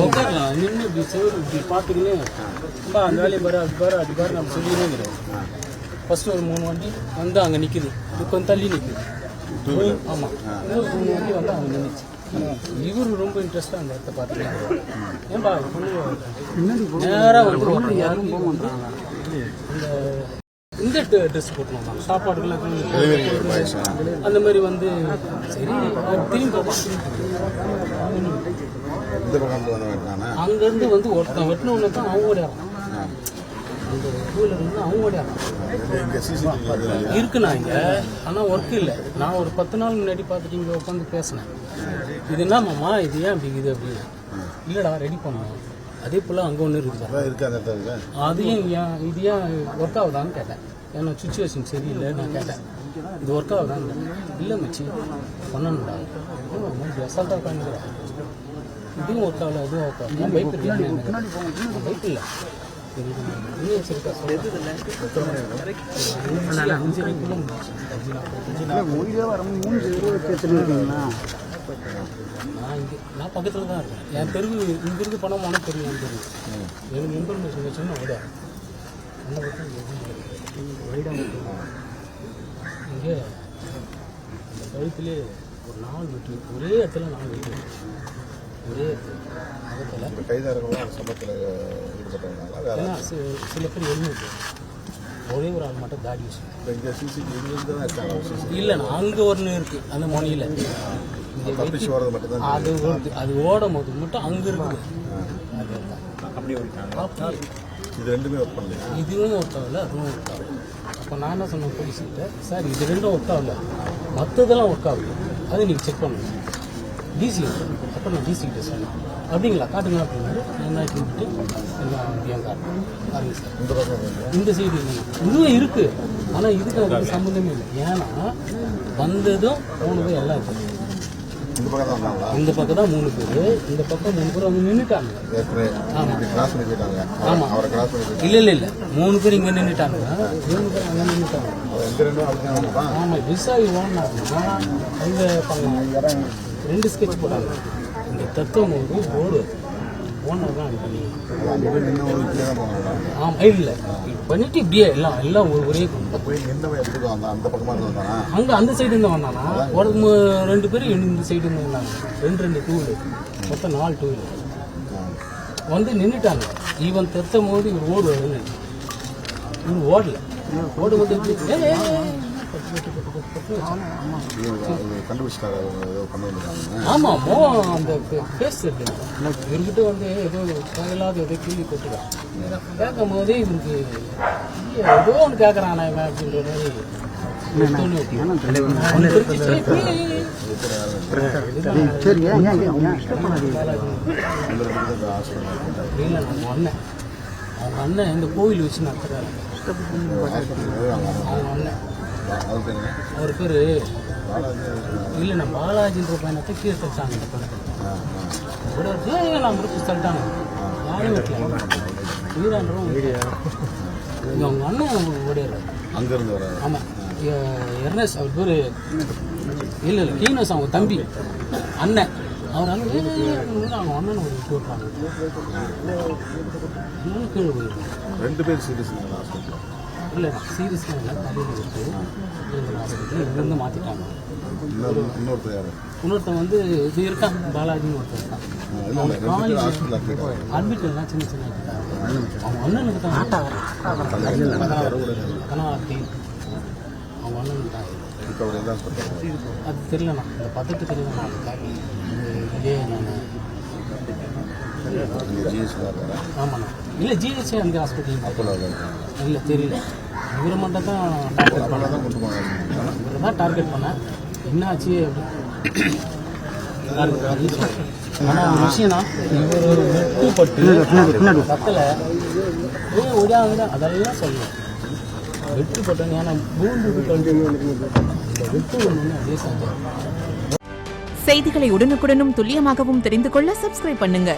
உட்காரலாம் நின்று இப்படி சேவல் இப்படி பார்த்துக்கின்னு ரொம்ப அந்த வேலையை பாரு அது பாரு அது பாரு நம்ம சொல்லிக்கினே இருக்கிறோம். ஃபஸ்ட்டு ஒரு 3 வண்டி வந்து அங்கே நிற்குது, இப்போ கொஞ்சம் தள்ளி நிற்குது. ஆமாம், இன்னொரு 3 வண்டி வந்து அங்கே நின்றுச்சு. இவரு ரொம்ப இன்ட்ரெஸ்ட்டாக அந்த இடத்த பார்த்துக்கலாம். ஏன்பா நேராக வந்து யாரும் போக மாட்டாங்க. இந்த ட்ரெஸ் போட்டுருவாங்க சாப்பாடுக்கெல்லாம் அந்த மாதிரி வந்து சரி திரும்பி அங்கேருந்து வந்து ஒருத்தன் வெட்டினவங்க தான் அவங்க ஓடியாடுறான். அந்த டூவில் இருந்து அவங்க ஓடியாடுறான் இருக்குண்ணா இங்கே. ஆனால் ஒர்க் இல்லை. நான் ஒரு 10 நாள் முன்னாடி பார்த்துட்டு இங்கே உட்காந்து பேசினேன். இது என்னம்மாம்மா இது ஏன் அப்படி இது அப்படின்னு. இல்லைடா ரெடி பண்ணோம். அதே போல் அங்கே ஒன்று இருக்குது. அதையும் ஏன் இது ஏன் ஒர்க் ஆகுதான்னு கேட்டேன். ஏன்னா சுச்சுவேஷன் சரியில்லை. நான் கேட்டேன் இது ஒர்க் ஆகுதான்னு. இல்லை மச்சி பண்ணணும்டா. அசால்ட்டாக உட்காந்துக்கிறேன். இதுவும் ஒர்க் ஆகல அதுவும் ஒர்க் ஆகல. நான் பைக் இல்லை பைக் இல்லை நான் பக்கத்தில் தான் இருக்கேன். என் தெருவு இங்கிருந்து பணம் உனக்கு தெரியும். என் தெருவு எனக்கு இன்ஃபர்மேஷன் வச்சுன்னா ஓட அந்த பக்கம் இங்கே அந்த கழுத்துலேயே ஒரு 4 வெட்டு ஒரே இடத்துல 4 வெட்டு ஒரே இடத்துல. சில பேர் எழுநூறு ஒரே ஒரு ஆள் மட்டும் தாடி வச்சு இல்லைண்ணா அங்கே ஒன்று இருக்குது அந்த மொழியில். அது ஓடும் போது மட்டும் அங்கே இருக்குது. இதுவும் ஒர்க் ஆகல அதுவும் ஒர்க் ஆகல. அப்போ நான் என்ன சொன்னேன் போலீஸ்கிட்ட, சார் இது ரெண்டும் ஒர்க் ஆகல மற்றதெல்லாம் ஒர்க் ஆகுது அது நீங்கள் செக் பண்ணணும் டிசி. அப்போ நான் டிசிக்கிட்ட சொன்னேன். அப்படிங்களா காட்டுங்க அப்படின்னாரு. என்ன சொல்லிட்டு என் காரணம் பாருங்க சார் இந்த சைடு இதுவும் இருக்குது. ஆனால் இதுக்கு அதுக்கு சம்மந்தமே இல்லை. ஏன்னா வந்ததும் 3 பேர் எல்லாம் இருக்குது. இந்த பக்கம் தான் 3 பேர், இந்த பக்கம் 3 பேர் அவங்க நின்றுட்டாங்க. ஆமாம் இல்லை 3 பேர் இங்கே நின்றுட்டாங்க, 3 பேர் அங்கே நின்றுட்டாங்க. ஆமாம் விசாயி ஓடினாருன்னா அங்கே பண்ணலாம் 2 ஸ்கெட்ச் போட்டாங்க. இந்த தத்துவம் ஒரு போர்டு ஓனர் தான் பண்ணி ஆமாம் இல்லை பண்ணிட்டு இப்படியே எல்லாம் ஒரே அங்கே அந்த சைடு இருந்து வந்தானா ஒரு 2 பேர் இந்த சைடு இருந்து வந்தாங்க. 2 டூவீலர் மொத்தம் 4 டூவீலர் வந்து நின்றுட்டாங்க. இவன் தத்தும் போது இவர் ஓடுவாருன்னு இவர் ஓடல. ஓடும்போது ஆமாம் அந்த பேஸ் இருக்கு இவர்கிட்ட வந்து ஏதோ தேவையில்லாத ஏதோ கேள்வி கொட்டுதான் கேட்கும் போதே இவருக்கு ஏதோ ஒன்று கேட்குறான் இவன் அப்படின்ற மாதிரி அவங்க அண்ணன் இந்த கோவில் வச்சு நடத்துறாரு. அவங்க அண்ணன் அவர் பேர் இல்லைண்ணா பாலாஜின்ற பையனத்தை கீழே தச்சாங்க. இந்த பணத்தை நான் முடிச்சு சொல்லிட்டாங்க யாரும் வைக்கல வீரான்றோம். அவங்க அண்ணன் ஓடிடுறாரு அங்கேருந்து வர. ஆமாம் எர்னஸ் அவர் பேர் இல்லை கீனஸ் அவங்க தம்பி அண்ணன். அவர் அண்ணன் அவங்க அண்ணனை ஒரு விட்டு விட்றாங்க. கீழே போயிருக்காங்க 2 பேர் சீரியஸ் இல்லை சீரியஸ்லாம் இல்லை தலையில் இருக்குது ஹாஸ்பிட்டல் இங்கேருந்து மாற்றிட்டாங்க. இன்னொருத்தன் வந்து இது இருக்கான் பாலாஜின்னு ஒருத்தர் இருக்கான். அட்மிட் எல்லாம் சின்ன அவங்க அண்ணனுக்கு தான் கனாட்டி அவங்க அண்ணனுக்கு தான் அது தெரியலண்ணா. இந்த பதட்டு தெரியலண்ணா. இதே நான் ஆமாண்ணா இல்லை ஜிஹெச்ஏ அந்த ஹாஸ்பிட்டல் இல்லை தெரியல. இவரை மட்டும் தான் டார்கெட் பண்ண இவரை தான் டார்கெட் பண்ணேன். என்ன ஆச்சு அப்படி ஆனால் விஷயம்னா இவர் வெட்டுப்பட்டு பக்கத்தில் ஒடியாங்க அதெல்லாம் சொல்லணும் வெட்டுப்பட்டேன். ஏன்னா பூண்டு வெட்டு ஒன்று அதே செஞ்சேன். செய்திகளை உடனுக்குடனும் துல்லியமாகவும் தெரிந்து கொள்ள சப்ஸ்கிரைப் பண்ணுங்க.